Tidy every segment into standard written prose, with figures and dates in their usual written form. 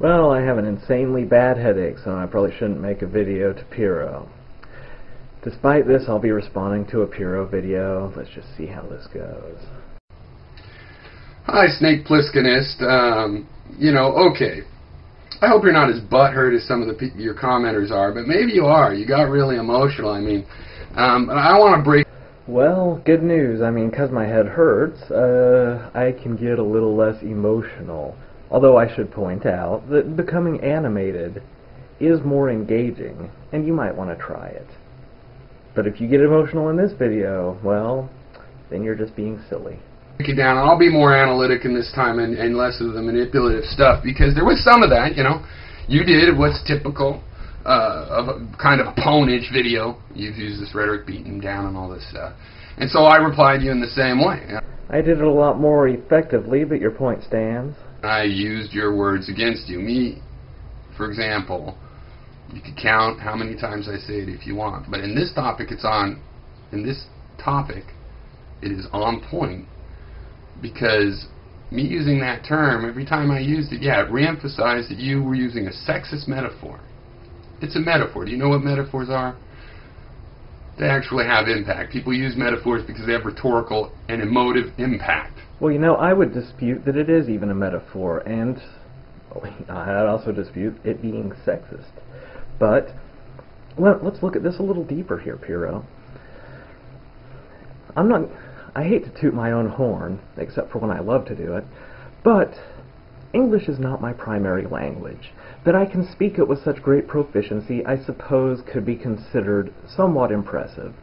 Well, I have an insanely bad headache, so I probably shouldn't make a video to Piro. Despite this, I'll be responding to a Piro video. Let's just see how this goes. Hi, Snakepliskinist. Okay. I hope you're not as butthurt as some of your commenters are, but maybe you are. You got really emotional. I want to break... Well, good news. 'Cause my head hurts, I can get a little less emotional. Although I should point out that becoming animated is more engaging, and you might want to try it. But if you get emotional in this video, well, then you're just being silly. Break it down. I'll be more analytic in this time and less of the manipulative stuff, because there was some of that, You did what's typical of a kind of ponage video. You've used this rhetoric, beating down and all this stuff. And so I replied to you in the same way. I did it a lot more effectively, but your point stands. I used your words against you. Me, for example, you could count how many times I say it if you want. But in this topic, it is on point, because me using that term, every time I used it, it re-emphasized that you were using a sexist metaphor. It's a metaphor. Do you know what metaphors are? They actually have impact. People use metaphors because they have rhetorical and emotive impact. Well, I would dispute that it is even a metaphor, and I'd also dispute it being sexist. But let's look at this a little deeper here, Piro. I hate to toot my own horn, except for when I love to do it, but English is not my primary language. That I can speak it with such great proficiency, I suppose, could be considered somewhat impressive.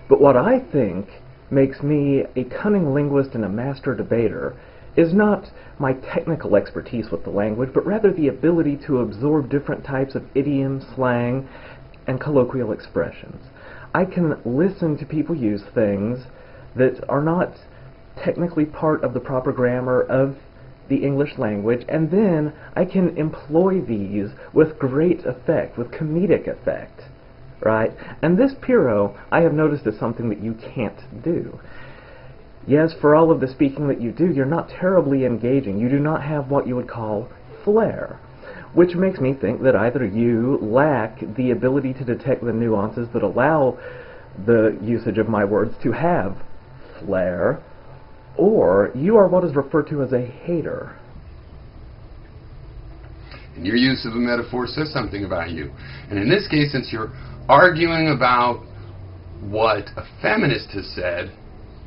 But what I think makes me a cunning linguist and a master debater is not my technical expertise with the language, but rather the ability to absorb different types of idiom, slang, and colloquial expressions. I can listen to people use things that are not technically part of the proper grammar of the English language, and then I can employ these with great effect, with comedic effect, right? And this, Piro, I have noticed is something that you can't do. Yes, for all of the speaking that you do, you're not terribly engaging. You do not have what you would call flair, which makes me think that either you lack the ability to detect the nuances that allow the usage of my words to have flair, or you are what is referred to as a hater. And your use of a metaphor says something about you. And in this case, since you're arguing about what a feminist has said,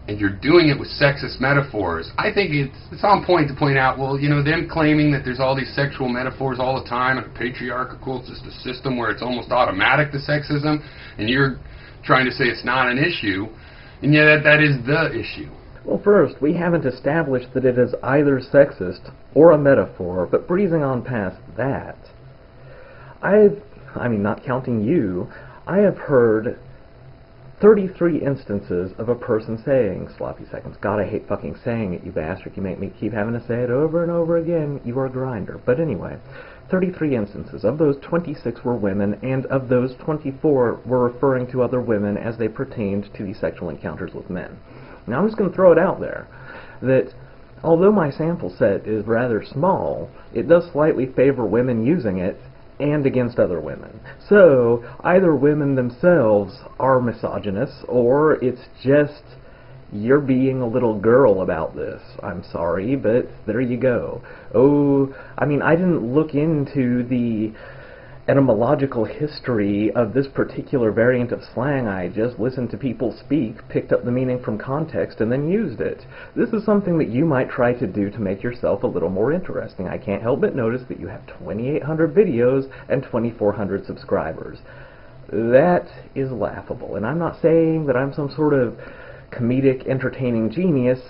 and you're doing it with sexist metaphors, I think it's on point to point out, well, them claiming that there's all these sexual metaphors all the time, and a patriarchal, it's just a system where it's almost automatic, the sexism, and you're trying to say it's not an issue, and yet that is the issue. Well, first, we haven't established that it is either sexist or a metaphor, but breezing on past that, not counting you, I have heard 33 instances of a person saying, sloppy seconds, God, I hate fucking saying it, you bastard, you make me keep having to say it over and over again, you are a grinder. But anyway, 33 instances. Of those, 26 were women, and of those, 24 were referring to other women as they pertained to these sexual encounters with men. Now, I'm just going to throw it out there that although my sample set is rather small, it does slightly favor women using it and against other women. So, either women themselves are misogynist, or it's just you're being a little girl about this. I'm sorry, but there you go. I didn't look into the etymological history of this particular variant of slang. I just listened to people speak, picked up the meaning from context, and then used it. This is something that you might try to do to make yourself a little more interesting. I can't help but notice that you have 2,800 videos and 2,400 subscribers. That is laughable, and I'm not saying that I'm some sort of comedic, entertaining genius,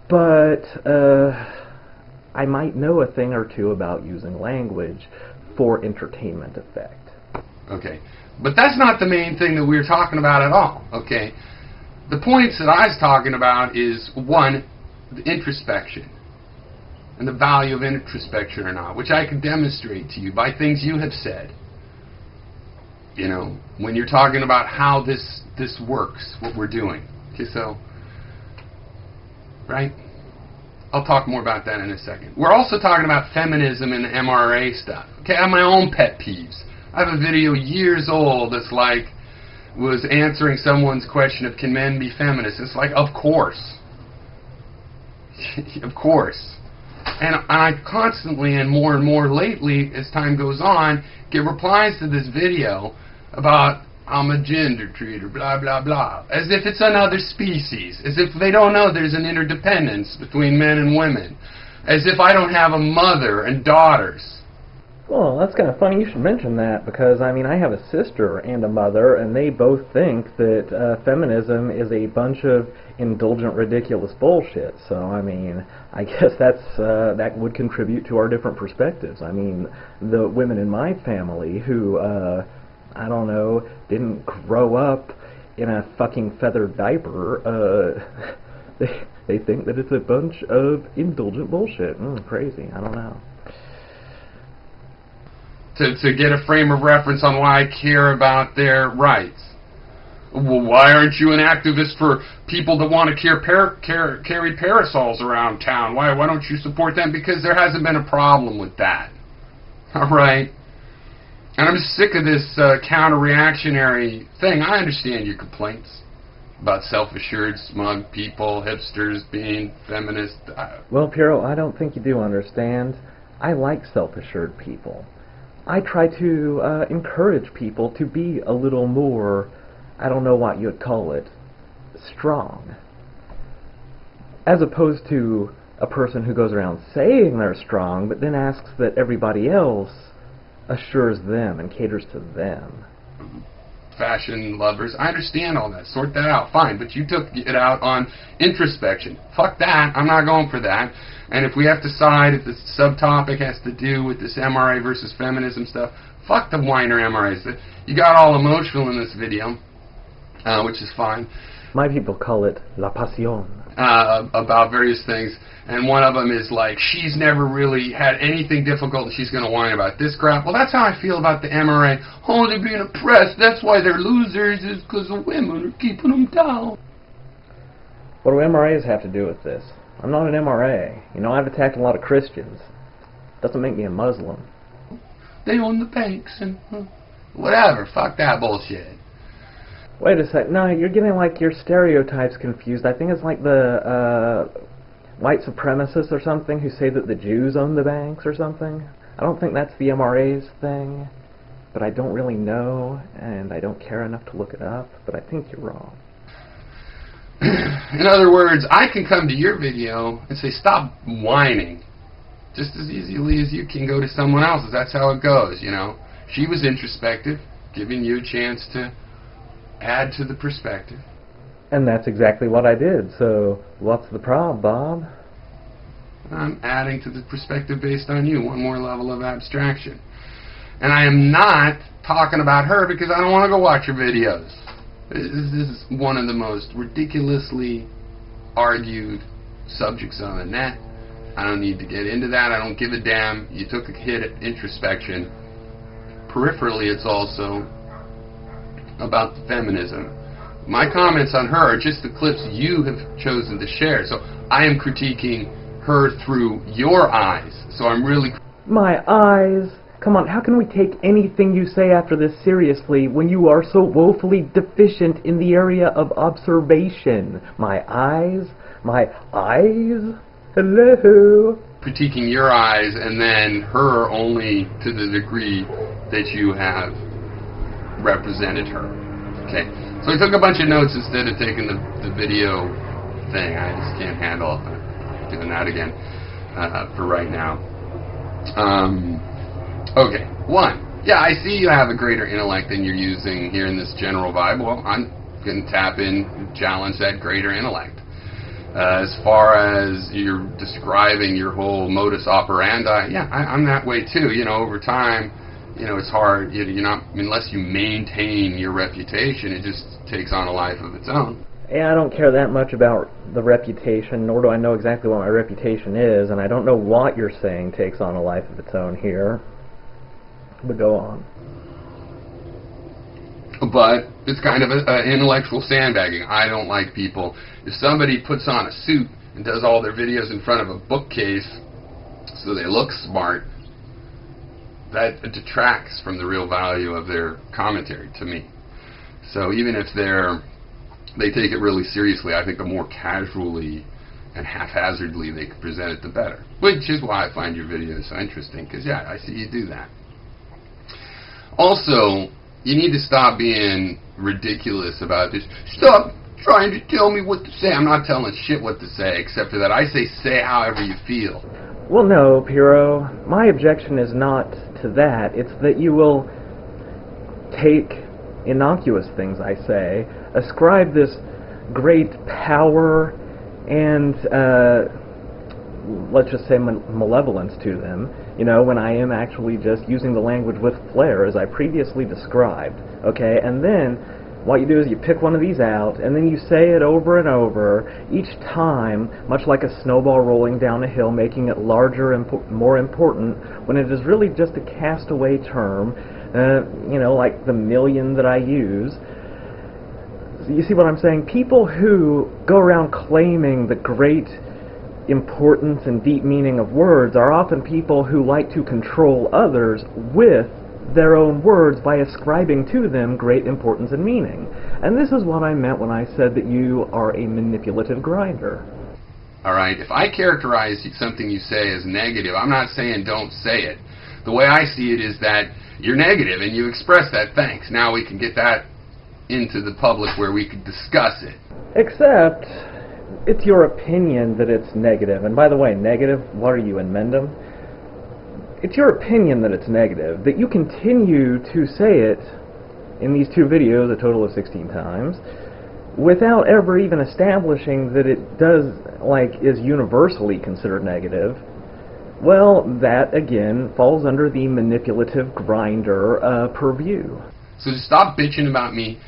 but I might know a thing or two about using language for entertainment effect. Okay, but that's not the main thing that we're talking about at all, okay? The points that I was talking about is, one, the introspection, and the value of introspection or not, which I could demonstrate to you by things you have said. When you're talking about how this works, what we're doing. Okay, so, right? I'll talk more about that in a second. We're also talking about feminism and MRA stuff. Okay, I have my own pet peeves. I have a video years old that's like, was answering someone's question of can men be feminists. It's like, of course. Of course. And I constantly, and more lately, as time goes on, get replies to this video about I'm a gender treater, blah, blah, blah. As if it's another species. As if they don't know there's an interdependence between men and women. As if I don't have a mother and daughters. Well, that's kind of funny you should mention that, because, I mean, I have a sister and a mother, and they both think that feminism is a bunch of indulgent, ridiculous bullshit. So, I mean, I guess that would contribute to our different perspectives. I mean, the women in my family who, I don't know, didn't grow up in a fucking feathered diaper, they think that it's a bunch of indulgent bullshit. Crazy. I don't know. To get a frame of reference on why I care about their rights. Well, why aren't you an activist for people that want to carry parasols around town? Why don't you support them? Because there hasn't been a problem with that. All right? And I'm sick of this counter-reactionary thing. I understand your complaints about self-assured, smug people, hipsters being feminist. Well, Piero, I don't think you do understand. I like self-assured people. I try to encourage people to be a little more, I don't know what you'd call it, strong. As opposed to a person who goes around saying they're strong, but then asks that everybody else assures them and caters to them. Fashion lovers, I understand all that. Sort that out, fine. But you took it out on introspection. Fuck that. I'm not going for that. And if we have to decide if the subtopic has to do with this MRA versus feminism stuff, fuck the whiner MRAs. You got all emotional in this video, which is fine. My people call it la pasión. About various things. And one of them is like, she's never really had anything difficult and she's going to whine about this crap. Well, that's how I feel about the MRA. Oh, they're being oppressed. That's why they're losers, is because the women are keeping them down. What do MRAs have to do with this? I'm not an MRA. You know, I've attacked a lot of Christians. Doesn't make me a Muslim. They own the banks and whatever. Fuck that bullshit. Wait a sec. No, you're getting like your stereotypes confused. I think it's like the white supremacists or something who say that the Jews own the banks or something. I don't think that's the MRA's thing, but I don't really know, and I don't care enough to look it up, but I think you're wrong. In other words, I can come to your video and say, stop whining, just as easily as you can go to someone else's. That's how it goes, you know. She was introspective, giving you a chance to add to the perspective. And that's exactly what I did, so what's the problem, Bob? I'm adding to the perspective based on you, one more level of abstraction. And I am not talking about her because I don't want to go watch her videos. This is one of the most ridiculously argued subjects on the net. I don't need to get into that. I don't give a damn. You took a hit at introspection. Peripherally, it's also about the feminism. My comments on her are just the clips you have chosen to share. So I am critiquing her through your eyes. So I'm really... My eyes? Come on, how can we take anything you say after this seriously when you are so woefully deficient in the area of observation? My eyes? My eyes? Hello? Critiquing your eyes and then her only to the degree that you have represented her. Okay, so I took a bunch of notes instead of taking the video thing. I just can't handle doing that again for right now. Okay, one. Yeah, I see you have a greater intellect than you're using here in this general vibe. Well, I'm going to tap in and challenge that greater intellect. As far as you're describing your whole modus operandi, yeah, I'm that way too. You know, over time, you know, it's hard. You're not, unless you maintain your reputation, it just takes on a life of its own. Yeah, I don't care that much about the reputation, nor do I know exactly what my reputation is, and I don't know what you're saying takes on a life of its own here. But go on. But it's kind of an intellectual sandbagging. I don't like people. If somebody puts on a suit and does all their videos in front of a bookcase so they look smart, that detracts from the real value of their commentary to me. So even if they take it really seriously, I think the more casually and haphazardly they can present it, the better. Which is why I find your videos so interesting, because yeah, I see you do that. Also, you need to stop being ridiculous about this. Stop trying to tell me what to say. I'm not telling shit what to say, except for that I say however you feel. Well, no, Piero. My objection is not to that. It's that you will take innocuous things I say, ascribe this great power and, let's just say, malevolence to them, you know, when I am actually just using the language with flair, as I previously described, okay? And then what you do is you pick one of these out, and then you say it over and over, each time, much like a snowball rolling down a hill, making it larger and more important, when it is really just a castaway term, you know, like the million that I use. You see what I'm saying? People who go around claiming the great importance and deep meaning of words are often people who like to control others with their own words by ascribing to them great importance and meaning. And this is what I meant when I said that you are a manipulative grinder. Alright, if I characterize something you say as negative, I'm not saying don't say it. The way I see it is that you're negative and you express that. Thanks. Now we can get that into the public where we could discuss it. Except, it's your opinion that it's negative. And by the way, negative, what are you, in Mendham? It's your opinion that it's negative, that you continue to say it in these two videos, a total of 16 times, without ever even establishing that it does, like, is universally considered negative. Well, that, again, falls under the manipulative grinder purview. So just stop bitching about me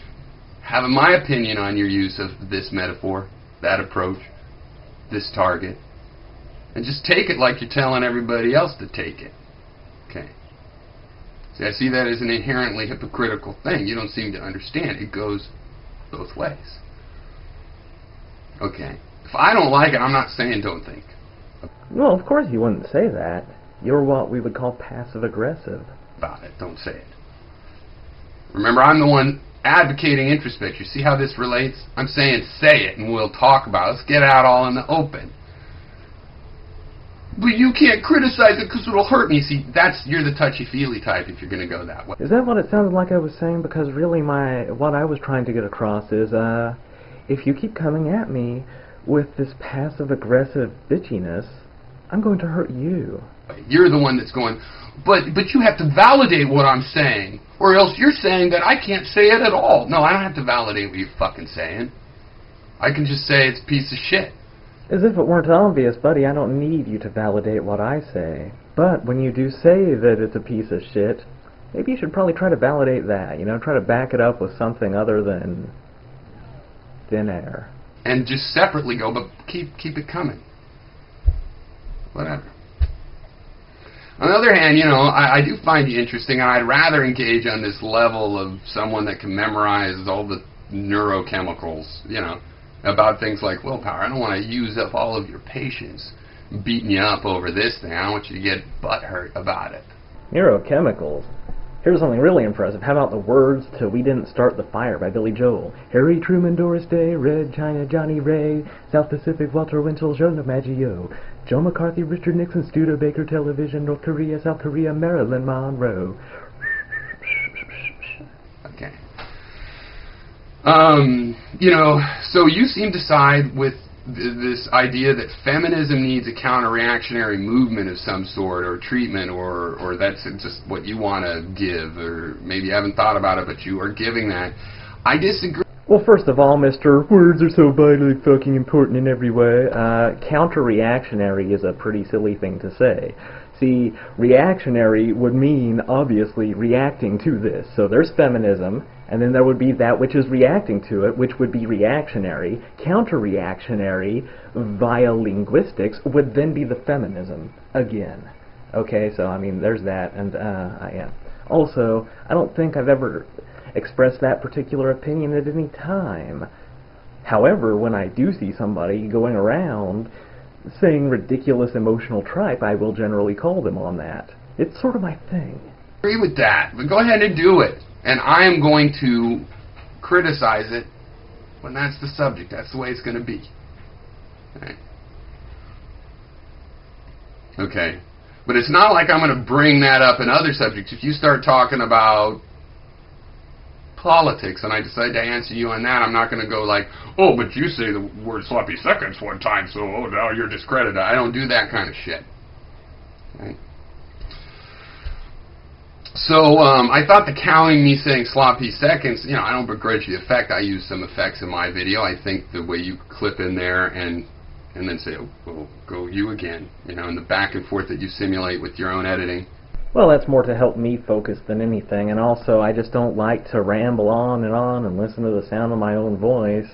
having my opinion on your use of this metaphor, that approach, this target, and just take it like you're telling everybody else to take it. Okay. See, I see that as an inherently hypocritical thing. You don't seem to understand. It goes both ways. Okay. If I don't like it, I'm not saying don't think. Well, of course you wouldn't say that. You're what we would call passive-aggressive. About it. Don't say it. Remember, I'm the one advocating introspection. See how this relates? I'm saying say it and we'll talk about it. Let's get it out all in the open. But you can't criticize it because it'll hurt me. See, you're the touchy-feely type if you're going to go that way. Is that what it sounded like I was saying? Because really what I was trying to get across is, if you keep coming at me with this passive-aggressive bitchiness, I'm going to hurt you. You're the one that's going, but you have to validate what I'm saying, or else you're saying that I can't say it at all. No, I don't have to validate what you're fucking saying. I can just say it's a piece of shit. As if it weren't obvious, buddy, I don't need you to validate what I say. But when you do say that it's a piece of shit, maybe you should probably try to validate that, you know, try to back it up with something other than thin air. And just separately go, but keep it coming. Whatever. On the other hand, you know, I do find you interesting, and I'd rather engage on this level of someone that can memorize all the neurochemicals, you know, about things like willpower. I don't want to use up all of your patience beating you up over this thing. I don't want you to get butthurt about it. Neurochemicals? Here's something really impressive. How about the words to We Didn't Start the Fire by Billy Joel? Harry Truman, Doris Day, Red China, Johnny Ray, South Pacific, Walter Winchell, Joe DiMaggio, Joe McCarthy, Richard Nixon, Studebaker Television, North Korea, South Korea, Marilyn Monroe. Okay. You know, so you seem to side with this idea that feminism needs a counter-reactionary movement of some sort, or treatment, or that's just what you want to give, or maybe you haven't thought about it, but you are giving that. I disagree. Well, first of all, Mr. Words are so vitally fucking important in every way. Counter-reactionary is a pretty silly thing to say. See, reactionary would mean, obviously, reacting to this. So there's feminism, and then there would be that which is reacting to it, which would be reactionary. Counter-reactionary, via linguistics, would then be the feminism again. Okay, so, I mean, there's that, and, yeah. Also, I don't think I've ever expressed that particular opinion at any time. However, when I do see somebody going around saying ridiculous emotional tripe, I will generally call them on that. It's sort of my thing. I agree with that, but go ahead and do it. And I am going to criticize it when that's the subject. That's the way it's going to be. Okay. But it's not like I'm going to bring that up in other subjects. If you start talking about politics and I decide to answer you on that, I'm not going to go like, oh, but you say the word sloppy seconds one time, so now you're discredited. I don't do that kind of shit. Okay. So I thought the counting, me saying sloppy seconds, I don't begrudge the effect. I use some effects in my video. I think the way you clip in there and then say, oh, well, go you again, and the back and forth that you simulate with your own editing. Well, that's more to help me focus than anything, and also I just don't like to ramble on and listen to the sound of my own voice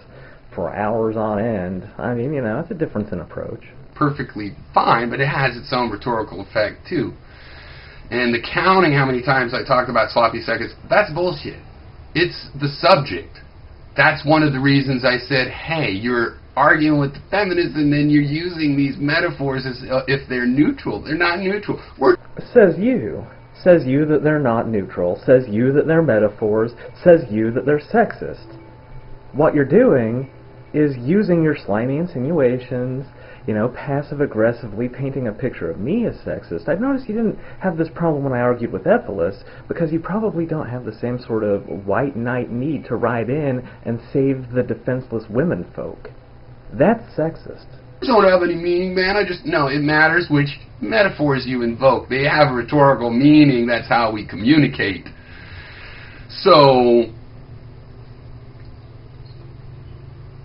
for hours on end. I mean, it's a difference in approach. Perfectly fine, but it has its own rhetorical effect, too. And the counting how many times I talk about sloppy seconds, that's bullshit. It's the subject. That's one of the reasons I said, hey, you're arguing with the feminists and then you're using these metaphors as if they're neutral. They're not neutral. Says you. Says you that they're not neutral. Says you that they're metaphors. Says you that they're sexist. What you're doing is using your slimy insinuations, passive-aggressively painting a picture of me as sexist. I've noticed you didn't have this problem when I argued with Epolis, because you probably don't have the same sort of white knight need to ride in and save the defenseless women folk. That's sexist. Don't have any meaning, man. No, it matters which metaphors you invoke. They have a rhetorical meaning. That's how we communicate. So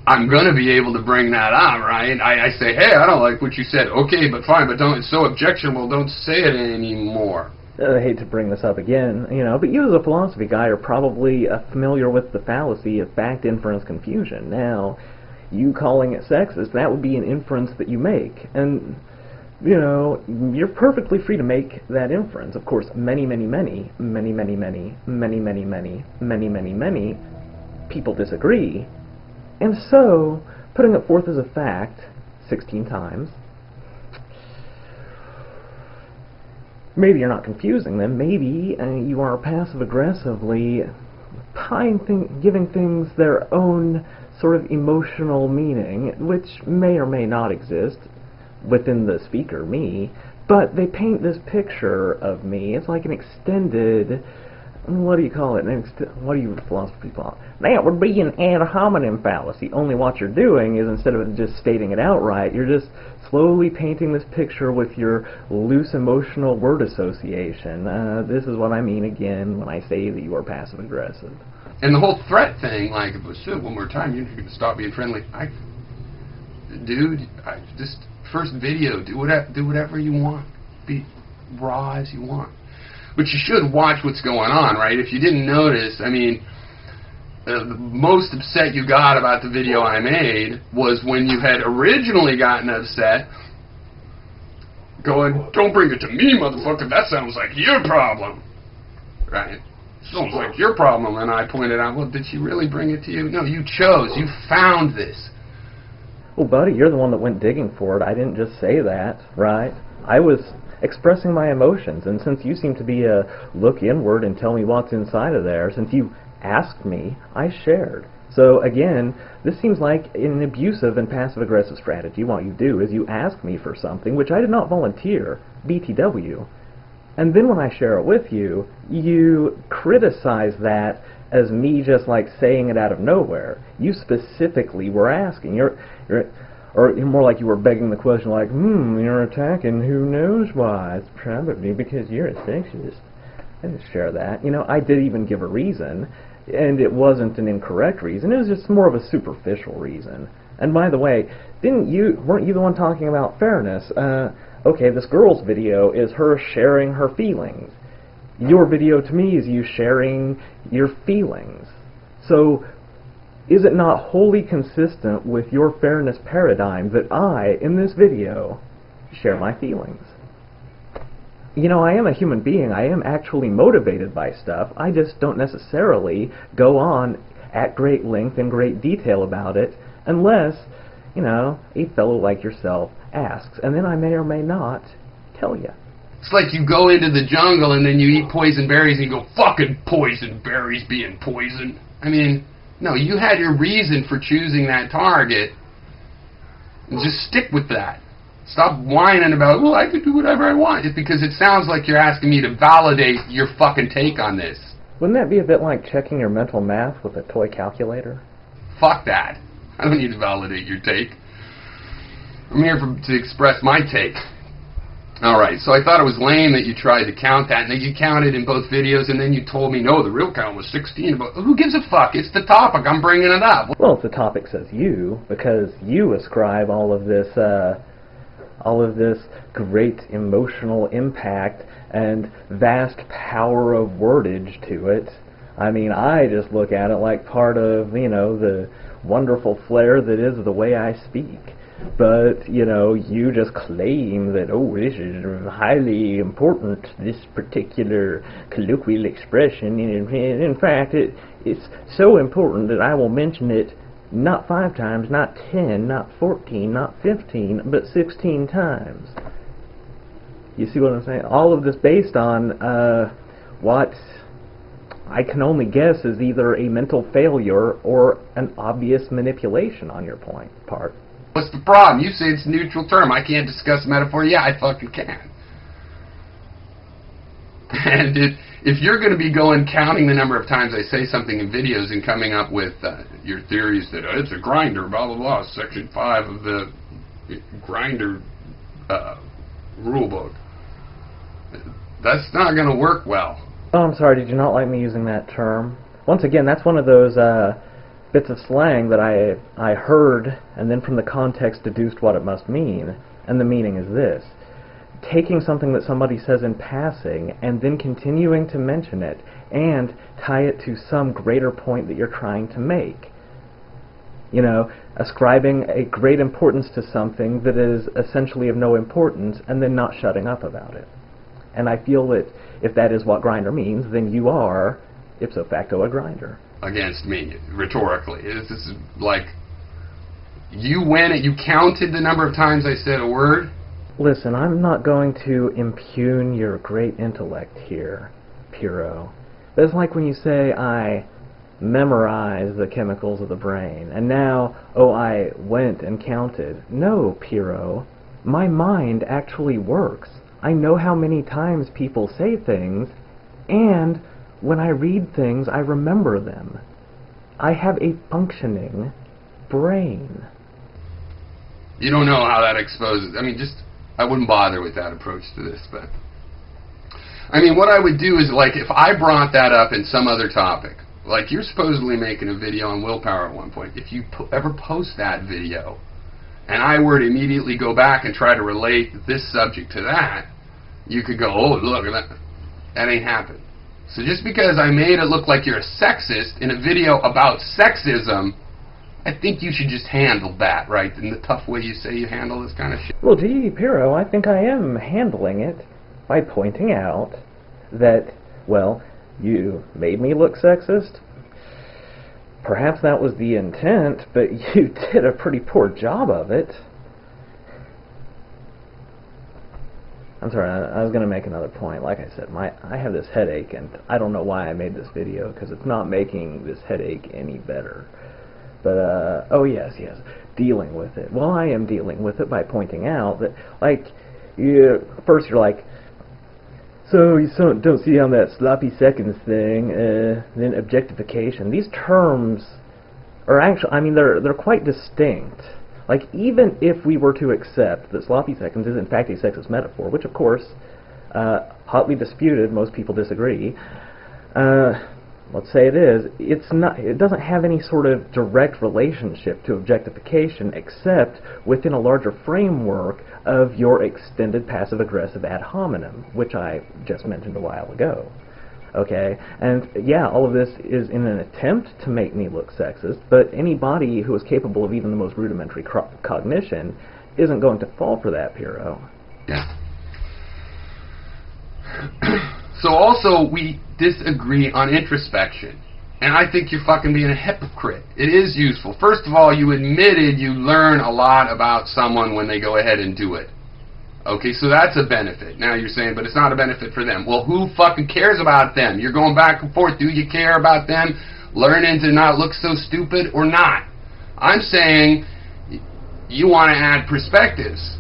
I'm going to be able to bring that up, right? I say, hey, I don't like what you said. Okay, but fine, but it's so objectionable, don't say it anymore. I hate to bring this up again, but you as a philosophy guy are probably familiar with the fallacy of fact, inference, confusion. Now, you calling it sexist, that would be an inference that you make. And, you're perfectly free to make that inference. Of course, many people disagree. And so, putting it forth as a fact 16 times, maybe you're not confusing them. Maybe you are passive-aggressively giving things their own sort of emotional meaning, which may or may not exist within the speaker, me, but they paint this picture of me. It's like an extended, what do you call it? What do you philosophy call it? That would be an ad hominem fallacy. Only what you're doing is, instead of just stating it outright, you're just slowly painting this picture with your loose emotional word association. This is what I mean again when I say that you are passive-aggressive. And the whole threat thing, like, if it was one more time, you're going to stop being friendly. Just first video, do whatever you want. Be raw as you want. But you should watch what's going on, right? If you didn't notice, the most upset you got about the video I made was when you had originally gotten upset, going, don't bring it to me, motherfucker, that sounds like your problem. Right? Sounds like your problem. And I pointed out, well, did she really bring it to you? No, you chose. You found this. Well, buddy, you're the one that went digging for it. I didn't just say that, right? I was expressing my emotions, and since you seem to be a look inward and tell me what's inside of there, since you asked me, I shared. So again, this seems like an abusive and passive-aggressive strategy. What you do is you ask me for something which I did not volunteer, BTW, and then when I share it with you, you criticize that as me just like saying it out of nowhere. You specifically were asking. Or more like you were begging the question, like, you're attacking who knows why. It's probably because you're a sexist. I didn't share that. I did even give a reason, and it wasn't an incorrect reason. It was just more of a superficial reason. And by the way, weren't you the one talking about fairness? Okay, this girl's video is her sharing her feelings. Your video to me is you sharing your feelings. So, is it not wholly consistent with your fairness paradigm that I, in this video, share my feelings? I am a human being. I am actually motivated by stuff. I just don't necessarily go on at great length and great detail about it Unless, you know, a fellow like yourself asks, and then I may or may not tell you. It's like you go into the jungle and then you eat poison berries and you go, fucking poison berries being poison. I mean, no, you had your reason for choosing that target. And just stick with that. Stop whining about, well, I can do whatever I want. It's because it sounds like you're asking me to validate your fucking take on this. Wouldn't that be a bit like checking your mental math with a toy calculator? Fuck that. I don't need to validate your take. I'm here to express my take. Alright, so I thought it was lame that you tried to count that, and then you counted in both videos, and then you told me, no, the real count was 16. But who gives a fuck? It's the topic. I'm bringing it up. Well, if the topic says you, because you ascribe all of this great emotional impact and vast power of wordage to it. I mean, I just look at it like part of, you know, the wonderful flair that is the way I speak. But, you know, you just claim that, oh, this is highly important, this particular colloquial expression. In fact, it's so important that I will mention it not 5 times, not 10, not 14, not 15, but 16 times. You see what I'm saying? All of this based on what I can only guess is either a mental failure or an obvious manipulation on your part. What's the problem? You say it's a neutral term. I can't discuss metaphor. Yeah, I fucking can. And if you're going to be counting the number of times I say something in videos and coming up with your theories that it's a grinder, blah, blah, blah, Section 5 of the grinder rule book, that's not going to work well. Oh, I'm sorry. Did you not like me using that term? Once again, that's one of those bits of slang that I heard and then from the context deduced what it must mean. And the meaning is this. Taking something that somebody says in passing and then continuing to mention it and tie it to some greater point that you're trying to make. You know, ascribing a great importance to something that is essentially of no importance and then not shutting up about it. And I feel that if that is what grinder means, then you are, ipso facto, a grinder. Against me, rhetorically. This is like, you win it, you counted the number of times I said a word. Listen, I'm not going to impugn your great intellect here, Piro. But it's like when you say, I memorize the chemicals of the brain, and now, oh, I went and counted. No, Piro, my mind actually works. I know how many times people say things, and when I read things, I remember them. I have a functioning brain. You don't know how that exposes. I mean, I wouldn't bother with that approach to this, but I mean, what I would do is, like, if I brought that up in some other topic, like you're supposedly making a video on willpower at one point, if you ever post that video, and I were to immediately go back and try to relate this subject to that, you could go, oh, look, that ain't happened. So just because I made it look like you're a sexist in a video about sexism, I think you should just handle that, right? In the tough way you say you handle this kind of shit. Well, gee, Piro, I think I am handling it by pointing out that, well, you made me look sexist. Perhaps that was the intent, but you did a pretty poor job of it. I'm sorry, I was going to make another point. Like I said, I have this headache, and I don't know why I made this video, because it's not making this headache any better. But, oh yes, dealing with it. Well, I am dealing with it by pointing out that, like, first you're like, so you don't see on that sloppy seconds thing, then objectification. These terms are actually, I mean, they're quite distinct. Like, even if we were to accept that sloppy seconds is in fact a sexist metaphor, which of course, hotly disputed, most people disagree, let's say it is, it doesn't have any sort of direct relationship to objectification except within a larger framework of your extended passive-aggressive ad hominem, which I just mentioned a while ago. Okay, and yeah, all of this is in an attempt to make me look sexist, but anybody who is capable of even the most rudimentary cognition isn't going to fall for that, Piro. Yeah. So also, we disagree on introspection. And I think you're fucking being a hypocrite. It is useful. First of all, you admitted you learn a lot about someone when they go ahead and do it. Okay, so that's a benefit. Now you're saying, but it's not a benefit for them. Well, who fucking cares about them? You're going back and forth. Do you care about them learning to not look so stupid or not? I'm saying you want to add perspectives.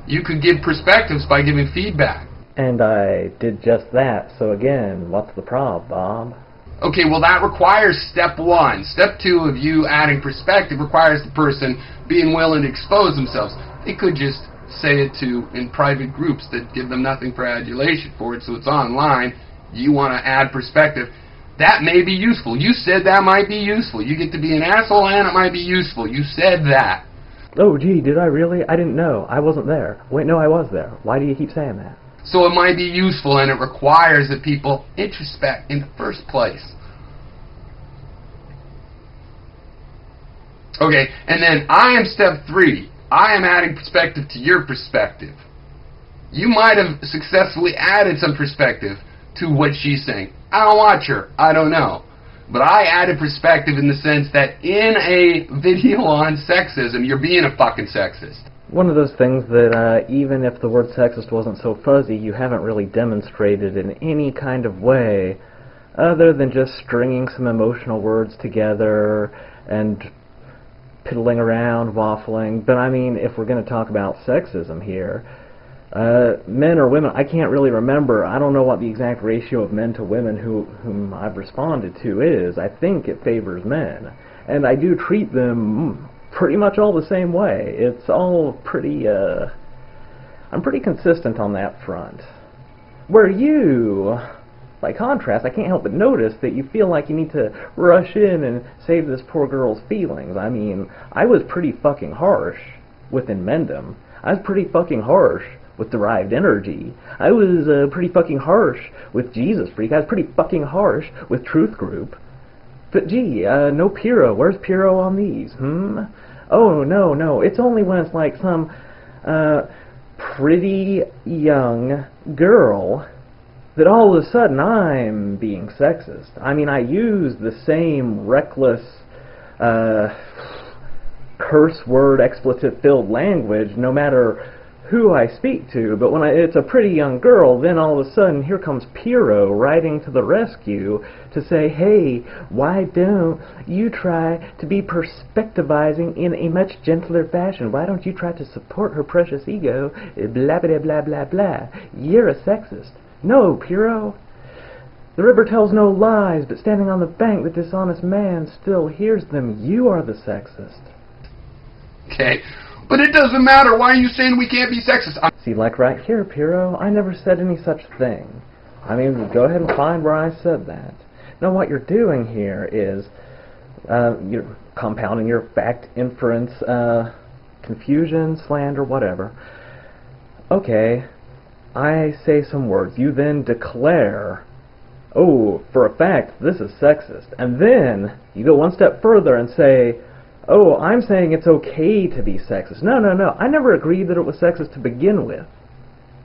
You could give perspectives by giving feedback. And I did just that. So again, what's the problem, Bob? Okay, well that requires step one. Step two of you adding perspective requires the person being willing to expose themselves. They could just say it in private groups that give them nothing for adulation for it, so it's online. You want to add perspective. That may be useful. You said that might be useful. You get to be an asshole and it might be useful. You said that. Oh, gee, did I really? I didn't know. I wasn't there. Wait, no, I was there. Why do you keep saying that? So it might be useful, and it requires that people introspect in the first place. Okay, and then I am step three. I am adding perspective to your perspective. You might have successfully added some perspective to what she's saying. I don't watch her. I don't know. But I added perspective in the sense that in a video on sexism, you're being a fucking sexist. One of those things that even if the word sexist wasn't so fuzzy, you haven't really demonstrated in any kind of way other than just stringing some emotional words together and piddling around, waffling. But I mean, if we're going to talk about sexism here, men or women, I can't really remember. I don't know what the exact ratio of men to women whom I've responded to is. I think it favors men. And I do treat them pretty much all the same way. It's all pretty, I'm pretty consistent on that front. Where you, by contrast, I can't help but notice that you feel like you need to rush in and save this poor girl's feelings. I mean, I was pretty fucking harsh with Inmendum. I was pretty fucking harsh with Derived Energy. I was pretty fucking harsh with Jesus Freak. I was pretty fucking harsh with Truth Group. But gee, no Piro. Where's Piro on these? Oh, no. It's only when it's like some pretty young girl that all of a sudden I'm being sexist. I mean, I use the same reckless curse word, expletive-filled language no matter who I speak to, but when it's a pretty young girl, then all of a sudden here comes Piro riding to the rescue to say, hey, why don't you try to be perspectivizing in a much gentler fashion? Why don't you try to support her precious ego? Blah, blah, blah, blah, blah. You're a sexist. No, Piro. The river tells no lies, but standing on the bank, the dishonest man still hears them. You are the sexist. Okay. But it doesn't matter. Why are you saying we can't be sexist? See, like right here, Piro, I never said any such thing. I mean, go ahead and find where I said that. Now, what you're doing here is you're compounding your fact, inference, confusion, slander, whatever. Okay, I say some words. You then declare, oh, for a fact, this is sexist. And then you go one step further and say, oh, I'm saying it's okay to be sexist. No. I never agreed that it was sexist to begin with.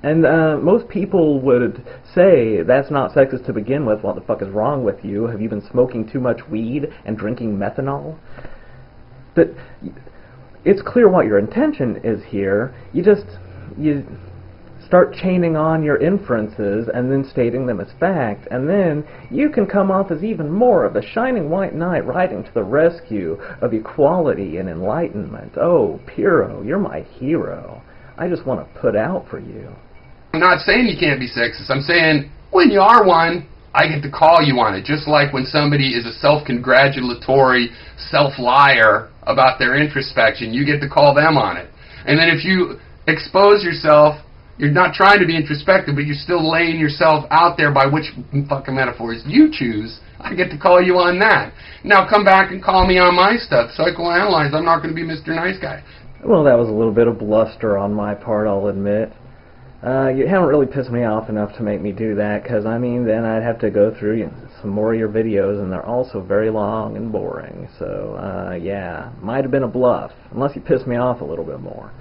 And most people would say that's not sexist to begin with. What the fuck is wrong with you? Have you been smoking too much weed and drinking methanol? But it's clear what your intention is here. You start chaining on your inferences and then stating them as fact, and then you can come off as even more of a shining white knight riding to the rescue of equality and enlightenment. Oh, Piro, you're my hero. I just want to put out for you. I'm not saying you can't be sexist. I'm saying when you are one, I get to call you on it. Just like when somebody is a self-congratulatory self-liar about their introspection, you get to call them on it. And then if you expose yourself, you're not trying to be introspective, but you're still laying yourself out there by which fucking metaphors you choose. I get to call you on that. Now come back and call me on my stuff. Psychoanalyze. I'm not going to be Mr. Nice Guy. Well, that was a little bit of bluster on my part, I'll admit. You haven't really pissed me off enough to make me do that, because, I mean, then I'd have to go through some more of your videos, and they're also very long and boring. So, yeah, might have been a bluff, unless you pissed me off a little bit more.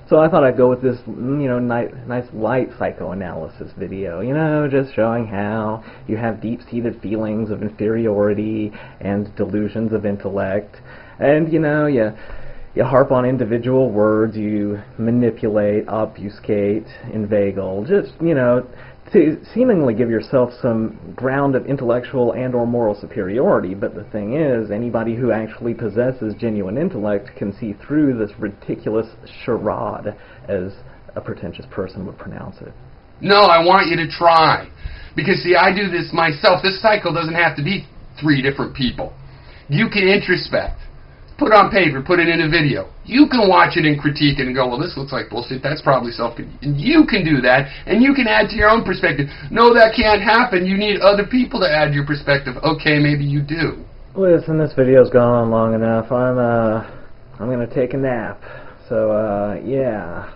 So I thought I'd go with this, nice light psychoanalysis video, just showing how you have deep-seated feelings of inferiority and delusions of intellect, and, you harp on individual words, you manipulate, obfuscate, inveigle, just, to seemingly give yourself some ground of intellectual and or moral superiority. But the thing is, anybody who actually possesses genuine intellect can see through this ridiculous charade, as a pretentious person would pronounce it. No, I want you to try. Because, see, I do this myself. This cycle doesn't have to be 3 different people. You can introspect. Put it on paper, put it in a video. You can watch it and critique it and go, well, this looks like bullshit, that's probably and you can do that, and you can add to your own perspective. No, that can't happen. You need other people to add your perspective. Okay, maybe you do. Listen, this video's gone on long enough. I'm gonna take a nap. So, yeah.